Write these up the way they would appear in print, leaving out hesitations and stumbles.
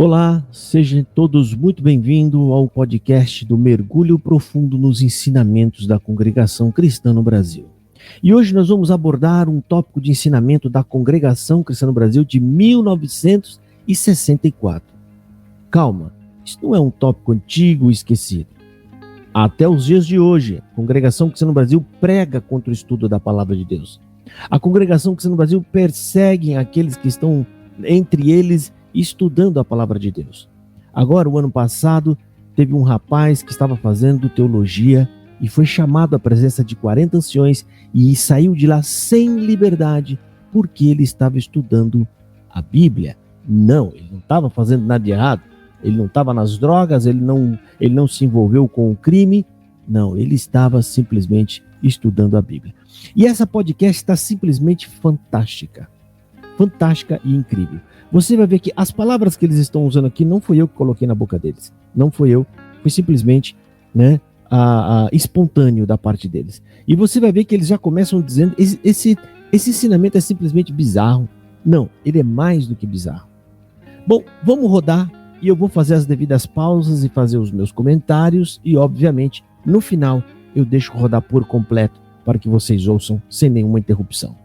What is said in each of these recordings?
Olá, sejam todos muito bem-vindos ao podcast do Mergulho Profundo nos Ensinamentos da Congregação Cristã no Brasil. E hoje nós vamos abordar um tópico de ensinamento da Congregação Cristã no Brasil de 1964. Calma, isso não é um tópico antigo e esquecido. Até os dias de hoje, a Congregação Cristã no Brasil prega contra o estudo da Palavra de Deus. A Congregação Cristã no Brasil persegue aqueles que estão entre eles estudando a Palavra de Deus. Agora, o ano passado, teve um rapaz que estava fazendo teologia e foi chamado à presença de 40 anciões e saiu de lá sem liberdade porque ele estava estudando a Bíblia. Não, ele não estava fazendo nada de errado, ele não estava nas drogas, ele não se envolveu com o crime, não, ele estava simplesmente estudando a Bíblia. E essa podcast está simplesmente fantástica e incrível. Você vai ver que as palavras que eles estão usando aqui não foi eu que coloquei na boca deles. Não foi eu, foi simplesmente espontâneo da parte deles. E você vai ver que eles já começam dizendo, esse ensinamento é simplesmente bizarro. Não, ele é mais do que bizarro. Bom, vamos rodar e eu vou fazer as devidas pausas e fazer os meus comentários e, obviamente, no final eu deixo rodar por completo para que vocês ouçam sem nenhuma interrupção.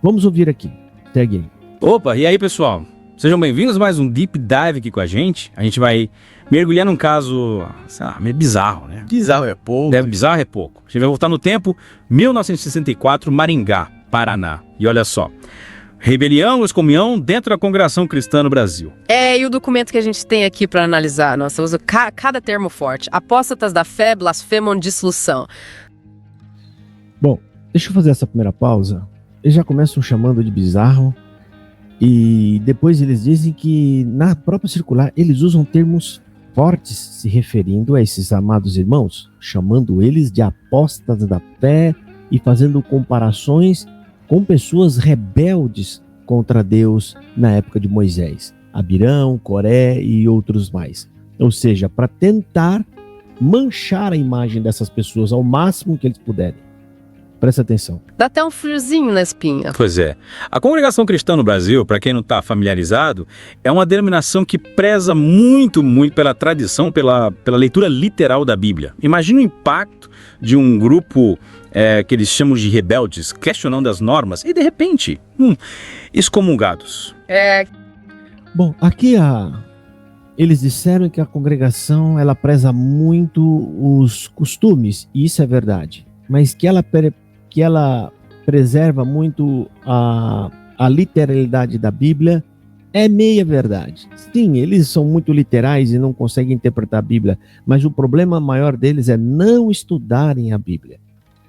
Vamos ouvir aqui. Segue aí. Opa, e aí pessoal? Sejam bem-vindos a mais um Deep Dive aqui com a gente. A gente vai mergulhar num caso, sei lá, meio bizarro, né? Bizarro é pouco. Bizarro é pouco. A gente vai voltar no tempo, 1964, Maringá, Paraná. E olha só, rebelião, excomunhão dentro da Congregação Cristã no Brasil. E o documento que a gente tem aqui para analisar, nossa, usa cada termo forte. Apóstatas da fé, blasfemam, dissolução. Bom, deixa eu fazer essa primeira pausa. Eles já começam chamando de bizarro. E depois eles dizem que na própria circular eles usam termos fortes se referindo a esses amados irmãos, chamando eles de apóstatas da fé e fazendo comparações com pessoas rebeldes contra Deus na época de Moisés, Abirão, Coré e outros mais. Ou seja, para tentar manchar a imagem dessas pessoas ao máximo que eles puderem. Presta atenção. Dá até um friozinho na espinha. Pois é. A Congregação Cristã no Brasil, para quem não está familiarizado, é uma denominação que preza muito pela tradição, pela leitura literal da Bíblia. Imagina o impacto de um grupo que eles chamam de rebeldes, questionando as normas e, de repente, excomungados. Bom, aqui eles disseram que a congregação ela preza muito os costumes, e isso é verdade, mas que ela preserva muito a literalidade da Bíblia, é meia verdade. Sim, eles são muito literais e não conseguem interpretar a Bíblia, mas o problema maior deles é não estudarem a Bíblia.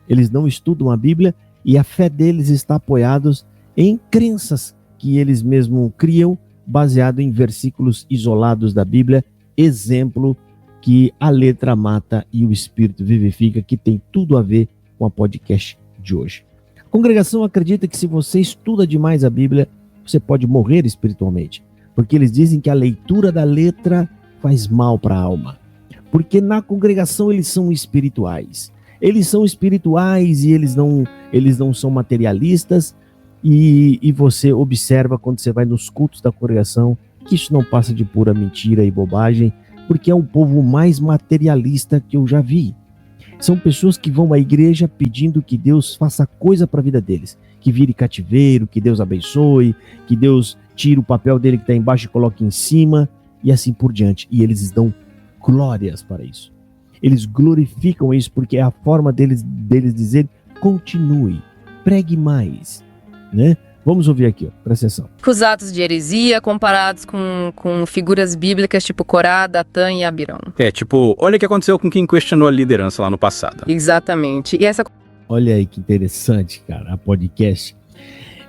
Eles não estudam a Bíblia e a fé deles está apoiada em crenças que eles mesmos criam, baseado em versículos isolados da Bíblia, exemplo que a letra mata e o espírito vivifica, que tem tudo a ver com a podcast de hoje. A congregação acredita que se você estuda demais a Bíblia, você pode morrer espiritualmente, porque eles dizem que a leitura da letra faz mal para a alma, porque na congregação eles são espirituais. Eles são espirituais e eles não são materialistas, e você observa quando você vai nos cultos da congregação que isso não passa de pura mentira e bobagem, porque é o povo mais materialista que eu já vi. São pessoas que vão à igreja pedindo que Deus faça coisa para a vida deles. Que vire cativeiro, que Deus abençoe, que Deus tire o papel dele que está embaixo e coloque em cima, e assim por diante. E eles dão glórias para isso. Eles glorificam isso porque é a forma deles dizer, continue, pregue mais, né? Vamos ouvir aqui, ó. Presta atenção. Acusados de heresia comparados com figuras bíblicas tipo Corá, Datã e Abirão. Olha o que aconteceu com quem questionou a liderança lá no passado. Exatamente. E essa... Olha aí que interessante, cara, a podcast.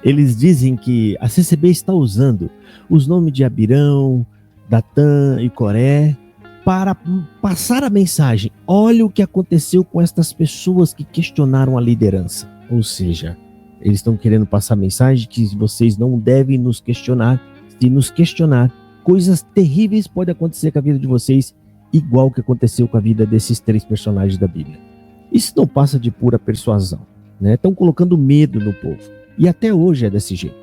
Eles dizem que a CCB está usando os nomes de Abirão, Datã e Coré para passar a mensagem. Olha o que aconteceu com estas pessoas que questionaram a liderança. Ou seja, eles estão querendo passar a mensagem que vocês não devem nos questionar. Se nos questionar, coisas terríveis podem acontecer com a vida de vocês, igual que aconteceu com a vida desses 3 personagens da Bíblia. Isso não passa de pura persuasão, né? Estão colocando medo no povo. E até hoje é desse jeito.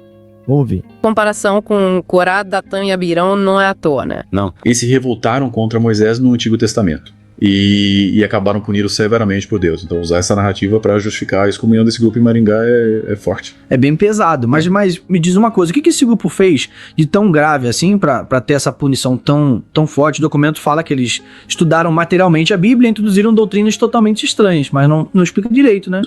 Vamos ver. Comparação com Corá, Datã e Abirão não é à toa, né? Não. Eles se revoltaram contra Moisés no Antigo Testamento. E acabaram punidos severamente por Deus. Então usar essa narrativa para justificar a excomunhão desse grupo em Maringá é forte. É bem pesado, mas me diz uma coisa, o que esse grupo fez de tão grave assim pra ter essa punição tão forte? O documento fala que eles estudaram materialmente a Bíblia e introduziram doutrinas totalmente estranhas, mas não explica direito, né?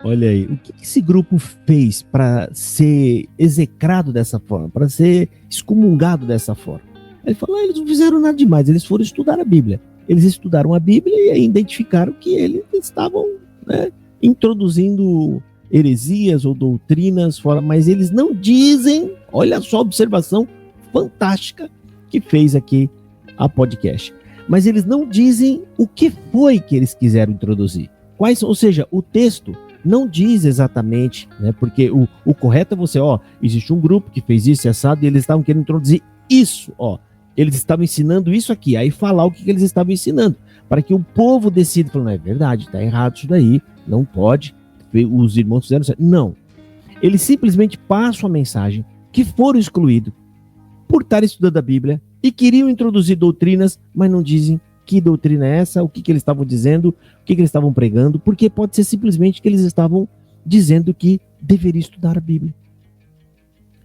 Olha aí, o que esse grupo fez para ser execrado dessa forma, para ser excomungado dessa forma? Ele falou, eles não fizeram nada demais, eles foram estudar a Bíblia. Eles estudaram a Bíblia e aí identificaram que eles estavam, né, introduzindo heresias ou doutrinas fora, mas eles não dizem, olha só a observação fantástica que fez aqui a podcast, mas eles não dizem o que foi que eles quiseram introduzir. Ou seja, o texto não diz exatamente, né, porque o correto é você, existe um grupo que fez isso e assado e eles estavam querendo introduzir isso, eles estavam ensinando isso aqui, aí falar o que eles estavam ensinando, para que o povo decida, falando, é verdade, está errado isso daí, não pode, os irmãos fizeram isso. Não, eles simplesmente passam a mensagem que foram excluídos por estar estudando a Bíblia e queriam introduzir doutrinas, mas não dizem que doutrina é essa, o que eles estavam dizendo, o que eles estavam pregando, porque pode ser simplesmente que eles estavam dizendo que deveria estudar a Bíblia.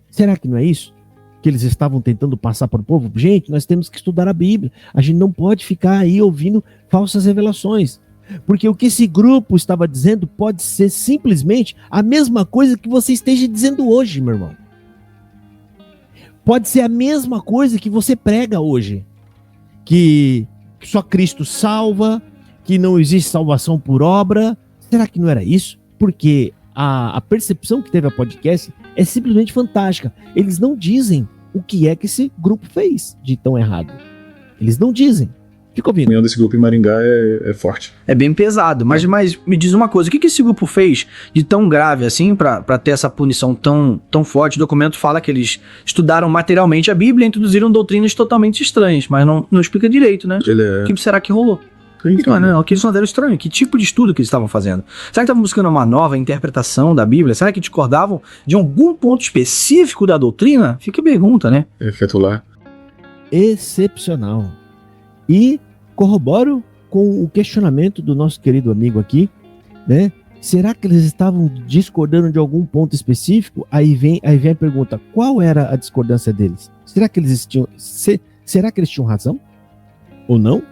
Será que não é isso que eles estavam tentando passar para o povo? Gente, nós temos que estudar a Bíblia. A gente não pode ficar aí ouvindo falsas revelações. Porque o que esse grupo estava dizendo pode ser simplesmente a mesma coisa que você esteja dizendo hoje, meu irmão. Pode ser a mesma coisa que você prega hoje. Que só Cristo salva, que não existe salvação por obra. Será que não era isso? Porque a percepção que teve a podcast é simplesmente fantástica. Eles não dizem o que é que esse grupo fez de tão errado. Eles não dizem. Fica ouvindo. A opinião desse grupo em Maringá é forte. É bem pesado, mas me diz uma coisa, o que esse grupo fez de tão grave assim pra ter essa punição tão forte? O documento fala que eles estudaram materialmente a Bíblia e introduziram doutrinas totalmente estranhas, mas não explica direito, né? O que será que rolou? O que eles fizeram estranho? Que tipo de estudo que eles estavam fazendo? Será que estavam buscando uma nova interpretação da Bíblia? Será que discordavam de algum ponto específico da doutrina? Fica a pergunta, né? Efetuar. Excepcional. E corroboro com o questionamento do nosso querido amigo aqui, né? Será que eles estavam discordando de algum ponto específico? Aí vem a pergunta, qual era a discordância deles? Será que eles tinham razão? Ou não?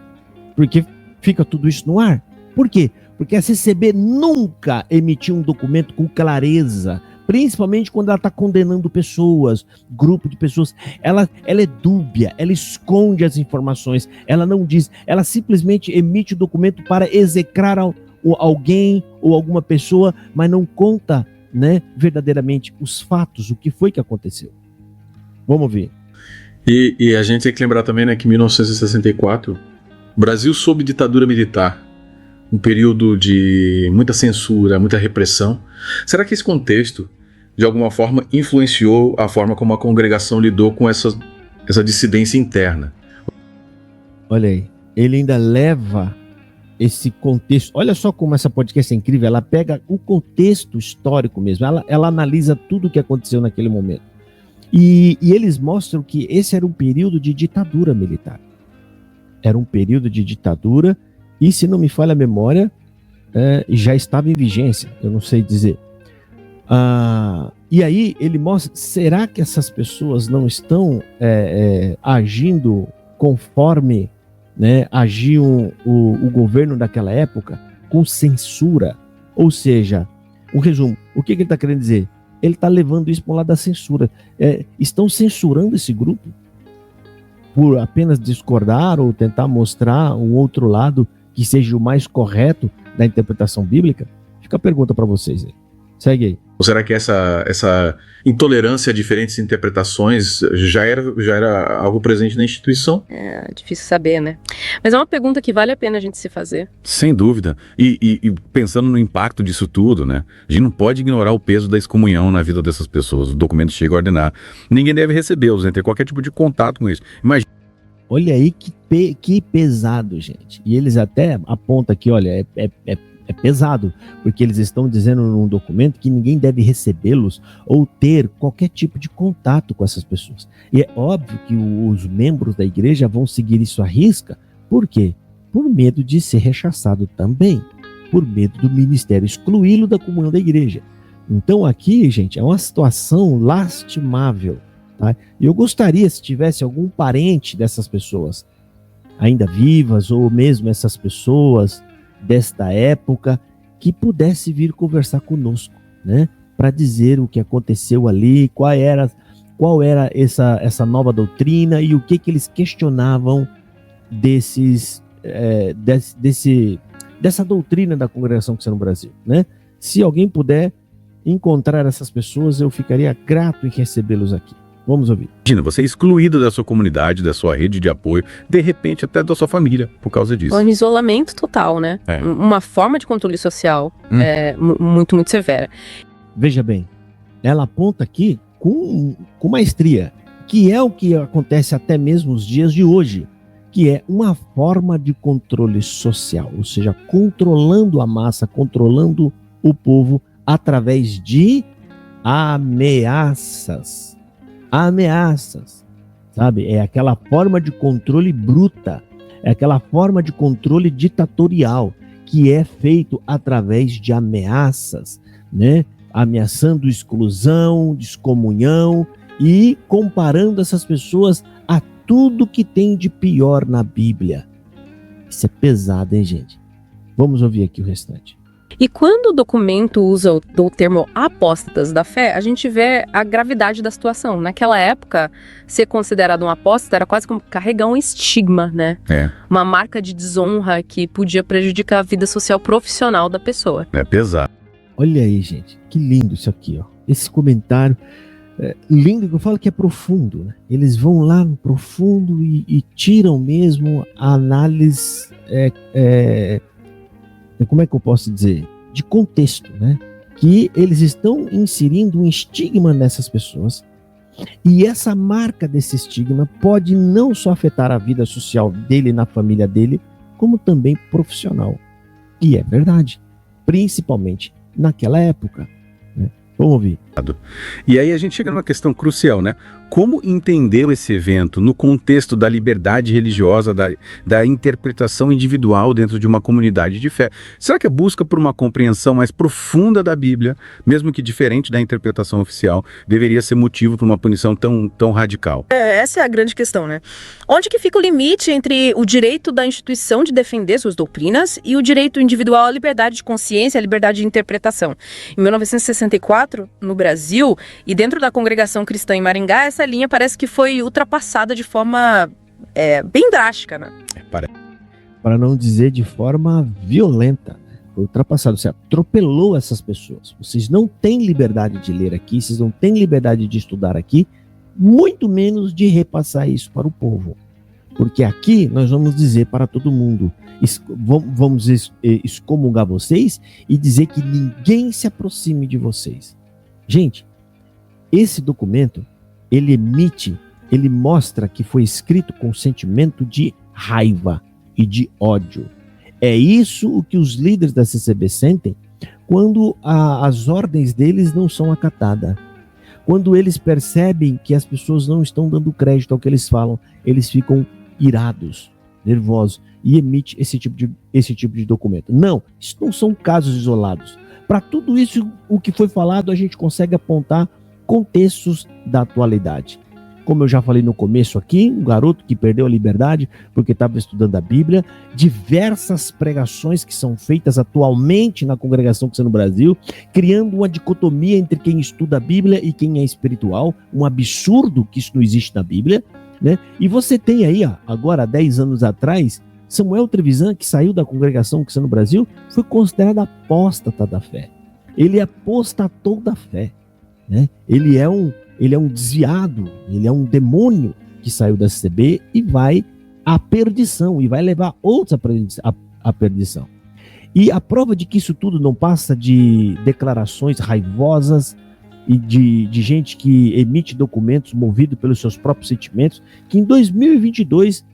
Porque fica tudo isso no ar. Por quê? Porque a CCB nunca emitiu um documento com clareza, principalmente quando ela está condenando pessoas, grupo de pessoas. Ela é dúbia, ela esconde as informações, ela não diz, ela simplesmente emite o documento para execrar alguém ou alguma pessoa, mas não conta, né, verdadeiramente os fatos, o que foi que aconteceu. Vamos ver. E a gente tem que lembrar também, né, que em 1964, o Brasil sob ditadura militar, um período de muita censura, muita repressão. Será que esse contexto, de alguma forma, influenciou a forma como a congregação lidou com essa dissidência interna? Olha aí, ele ainda leva esse contexto. Olha só como essa podcast é incrível, ela pega o contexto histórico mesmo, ela analisa tudo o que aconteceu naquele momento. E eles mostram que esse era um período de ditadura militar. Era um período de ditadura e, se não me falha a memória, já estava em vigência, eu não sei dizer. E aí ele mostra, será que essas pessoas não estão agindo conforme, né, agiam o governo daquela época, com censura? Ou seja, um resumo, o que ele está querendo dizer? Ele está levando isso para o lado da censura. Estão censurando esse grupo por apenas discordar ou tentar mostrar um outro lado que seja o mais correto da interpretação bíblica? Fica a pergunta para vocês aí. Segue aí. Ou será que essa intolerância a diferentes interpretações já era algo presente na instituição? É difícil saber, né? Mas é uma pergunta que vale a pena a gente se fazer. Sem dúvida. E pensando no impacto disso tudo, né? A gente não pode ignorar o peso da excomunhão na vida dessas pessoas. O documento chega a ordenar. Ninguém deve recebê-los, né? Ter qualquer tipo de contato com isso. Imagina. Olha aí que pesado, gente. E eles até apontam aqui, olha, É pesado, porque eles estão dizendo num documento que ninguém deve recebê-los ou ter qualquer tipo de contato com essas pessoas. E é óbvio que os membros da igreja vão seguir isso à risca. Por quê? Por medo de ser rechaçado também, por medo do ministério excluí-lo da comunhão da igreja. Então aqui, gente, é uma situação lastimável, tá? E eu gostaria, se tivesse algum parente dessas pessoas ainda vivas, ou mesmo essas pessoas desta época, que pudesse vir conversar conosco, né? Para dizer o que aconteceu ali, qual era essa nova doutrina e o que eles questionavam dessa doutrina da Congregação Cristã no Brasil, né? Se alguém puder encontrar essas pessoas, eu ficaria grato em recebê-los aqui. Vamos ouvir. Imagina, você é excluído da sua comunidade, da sua rede de apoio, de repente até da sua família, por causa disso. Um isolamento total, né? É. Uma forma de controle social muito, muito severa. Veja bem, ela aponta aqui com maestria, que é o que acontece até mesmo nos dias de hoje, que é uma forma de controle social, ou seja, controlando a massa, controlando o povo através de ameaças. Ameaças, sabe? É aquela forma de controle bruta, é aquela forma de controle ditatorial que é feito através de ameaças, né? Ameaçando exclusão, descomunhão e comparando essas pessoas a tudo que tem de pior na Bíblia. Isso é pesado, hein, gente? Vamos ouvir aqui o restante. E quando o documento usa o termo apóstatas da fé, a gente vê a gravidade da situação. Naquela época, ser considerado um apóstata era quase como carregar um estigma, né? É. Uma marca de desonra que podia prejudicar a vida social profissional da pessoa. É pesado. Olha aí, gente, que lindo isso aqui, ó. Esse comentário lindo, que eu falo que é profundo, né? Eles vão lá no profundo e tiram mesmo a análise, como é que eu posso dizer? De contexto, né? Que eles estão inserindo um estigma nessas pessoas, e essa marca desse estigma pode não só afetar a vida social dele, na família dele, como também profissional. E é verdade, principalmente naquela época, né? Vamos ouvir. E aí a gente chega numa questão crucial, né? Como entender esse evento no contexto da liberdade religiosa, da interpretação individual dentro de uma comunidade de fé? Será que a busca por uma compreensão mais profunda da Bíblia, mesmo que diferente da interpretação oficial, deveria ser motivo para uma punição tão radical? Essa é a grande questão, né? Onde que fica o limite entre o direito da instituição de defender suas doutrinas e o direito individual à liberdade de consciência, à liberdade de interpretação? Em 1964, no Brasil, e dentro da Congregação Cristã em Maringá, essa linha parece que foi ultrapassada de forma bem drástica, né? Para não dizer de forma violenta, foi ultrapassado, você atropelou essas pessoas. Vocês não têm liberdade de ler aqui, vocês não têm liberdade de estudar aqui, muito menos de repassar isso para o povo. Porque aqui nós vamos dizer para todo mundo, vamos excomungar vocês e dizer que ninguém se aproxime de vocês. Gente, esse documento, ele mostra que foi escrito com sentimento de raiva e de ódio. É isso o que os líderes da CCB sentem quando as ordens deles não são acatadas. Quando eles percebem que as pessoas não estão dando crédito ao que eles falam, eles ficam irados, nervosos e emitem esse tipo de documento. Não, isso não são casos isolados. Para tudo isso, o que foi falado, a gente consegue apontar contextos da atualidade. Como eu já falei no começo aqui, um garoto que perdeu a liberdade porque estava estudando a Bíblia, diversas pregações que são feitas atualmente na Congregação Cristã no Brasil, criando uma dicotomia entre quem estuda a Bíblia e quem é espiritual, um absurdo que isso não existe na Bíblia, né? E você tem aí, agora 10 anos atrás, Samuel Trevisan, que saiu da Congregação Cristã no Brasil, foi considerado apóstata da fé. Ele apostatou da fé, né? Ele é um desviado, ele é um demônio que saiu da CCB e vai à perdição, e vai levar outros à perdição. E a prova de que isso tudo não passa de declarações raivosas e de gente que emite documentos movido pelos seus próprios sentimentos, que em 2022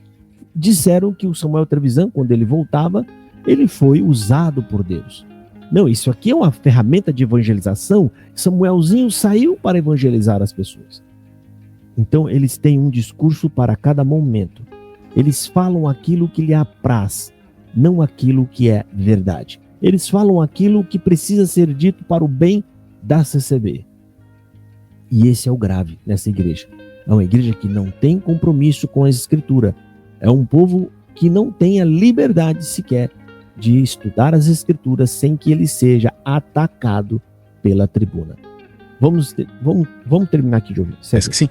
disseram que o Samuel Trevisan, quando ele voltava, ele foi usado por Deus. Não, isso aqui é uma ferramenta de evangelização. Samuelzinho saiu para evangelizar as pessoas. Então, eles têm um discurso para cada momento. Eles falam aquilo que lhe apraz, não aquilo que é verdade. Eles falam aquilo que precisa ser dito para o bem da CCB. E esse é o grave nessa igreja. É uma igreja que não tem compromisso com a Escritura. É um povo que não tem a liberdade sequer de estudar as Escrituras sem que ele seja atacado pela tribuna. Vamos terminar aqui de ouvir. Parece que sim.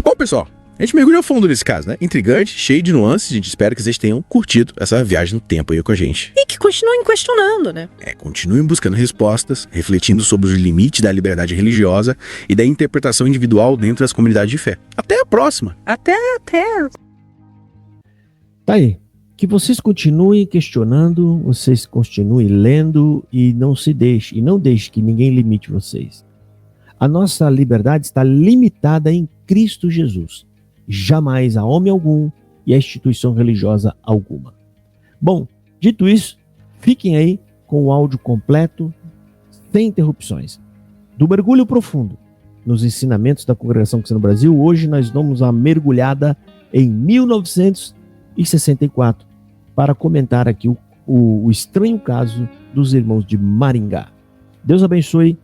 Bom, pessoal, a gente mergulhou fundo nesse caso, né? Intrigante, cheio de nuances. A gente espera que vocês tenham curtido essa viagem no tempo aí com a gente. E que continuem questionando, né? Continuem buscando respostas, refletindo sobre os limites da liberdade religiosa e da interpretação individual dentro das comunidades de fé. Até a próxima! Até. Tá aí. Que vocês continuem questionando, vocês continuem lendo e não deixe que ninguém limite vocês. A nossa liberdade está limitada em Cristo Jesus. Jamais a homem algum e a instituição religiosa alguma. Bom, dito isso, fiquem aí com o áudio completo, sem interrupções. Do mergulho profundo nos ensinamentos da Congregação Cristã no Brasil, hoje nós damos uma mergulhada em 1964 para comentar aqui o estranho caso dos irmãos de Maringá. Deus abençoe.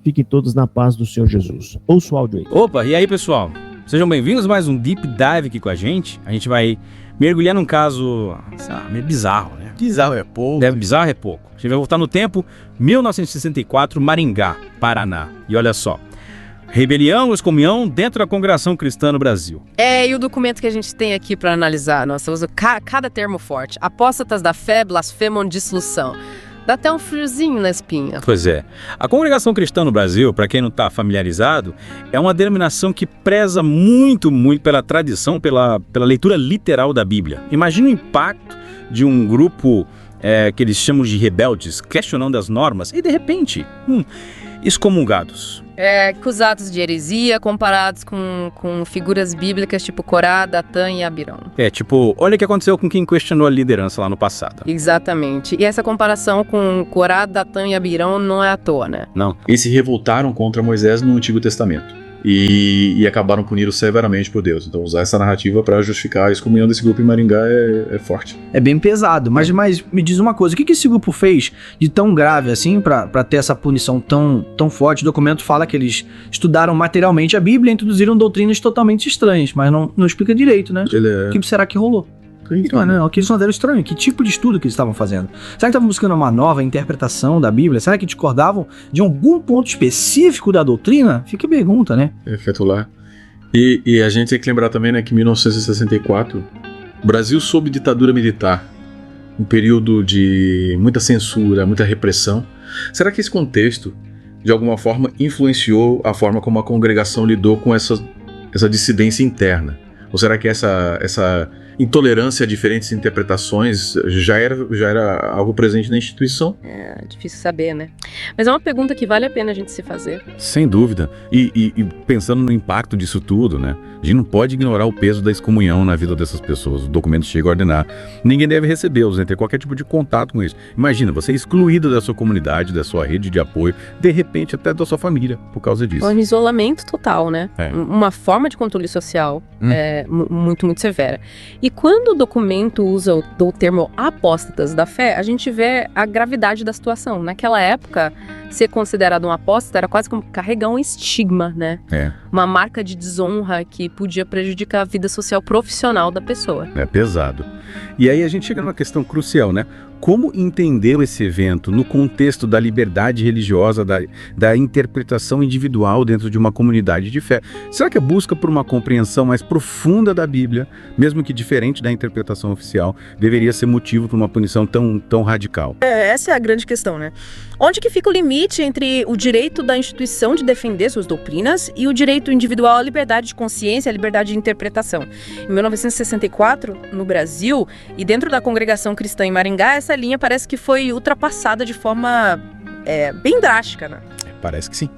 Fiquem todos na paz do Senhor Jesus. Ouça o áudio aí. Opa, e aí pessoal? Sejam bem-vindos a mais um Deep Dive aqui com a gente. A gente vai mergulhar num caso, sei lá, meio bizarro, né? Bizarro é pouco. Bizarro é pouco. A gente vai voltar no tempo, 1964, Maringá, Paraná. E olha só, rebelião, excomunhão dentro da Congregação Cristã no Brasil. E o documento que a gente tem aqui para analisar, nossa, usa cada termo forte. Apóstatas da fé blasfemam dissolução. Dá até um friozinho na espinha. Pois é. A Congregação Cristã no Brasil, para quem não está familiarizado, é uma denominação que preza muito pela tradição, pela leitura literal da Bíblia. Imagina o impacto de um grupo que eles chamam de rebeldes, questionando as normas e, de repente, excomungados. Acusados de heresia, comparados com figuras bíblicas tipo Corá, Datã e Abirão. Olha o que aconteceu com quem questionou a liderança lá no passado. Exatamente. E essa comparação com Corá, Datã e Abirão não é à toa, né? Não. Eles se revoltaram contra Moisés no Antigo Testamento e acabaram punidos severamente por Deus. Então usar essa narrativa para justificar a excomunhão desse grupo em Maringá é forte. É bem pesado, mas me diz uma coisa, o que esse grupo fez de tão grave assim pra ter essa punição tão forte? O documento fala que eles estudaram materialmente a Bíblia e introduziram doutrinas totalmente estranhas, mas não explica direito, né? O que será que rolou? O que eles fizeram estranho? Que tipo de estudo que eles estavam fazendo? Será que estavam buscando uma nova interpretação da Bíblia? Será que discordavam de algum ponto específico da doutrina? Fica a pergunta, né? Lá. E a gente tem que lembrar também, né, que em 1964, o Brasil sob ditadura militar, um período de muita censura, muita repressão. Será que esse contexto, de alguma forma, influenciou a forma como a congregação lidou com essa dissidência interna? Ou será que essa intolerância a diferentes interpretações já era algo presente na instituição? É difícil saber, né? Mas é uma pergunta que vale a pena a gente se fazer. Sem dúvida. E pensando no impacto disso tudo, né? A gente não pode ignorar o peso da excomunhão na vida dessas pessoas. O documento chega a ordenar. Ninguém deve recebê-los, nem ter qualquer tipo de contato com isso. Imagina, você é excluído da sua comunidade, da sua rede de apoio, de repente até da sua família, por causa disso. Um isolamento total, né? Uma forma de controle social muito, muito severa. E quando o documento usa o termo apóstatas da fé, a gente vê a gravidade da situação. Naquela época, ser considerado um apóstata era quase como carregar um estigma, né? Uma marca de desonra que podia prejudicar a vida social profissional da pessoa. É pesado. E aí a gente chega numa questão crucial, né? Como entender esse evento no contexto da liberdade religiosa, da interpretação individual dentro de uma comunidade de fé? Será que a busca por uma compreensão mais profunda da Bíblia, mesmo que diferente da interpretação oficial, deveria ser motivo para uma punição tão radical? Essa é a grande questão, né? Onde que fica o limite entre o direito da instituição de defender suas doutrinas e o direito individual à liberdade de consciência, à liberdade de interpretação? Em 1964, no Brasil, e dentro da Congregação Cristã em Maringá, essa linha parece que foi ultrapassada de forma bem drástica, né? Parece que sim.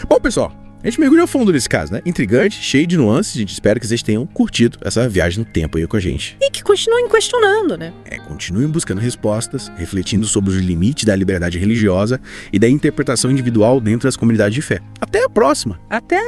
Bom, pessoal, A gente mergulhou a fundo nesse caso, né? Intrigante, cheio de nuances. A gente espera que vocês tenham curtido essa viagem no tempo aí com a gente. E que continuem questionando, né? Continuem buscando respostas, refletindo sobre os limites da liberdade religiosa e da interpretação individual dentro das comunidades de fé. Até a próxima! Até.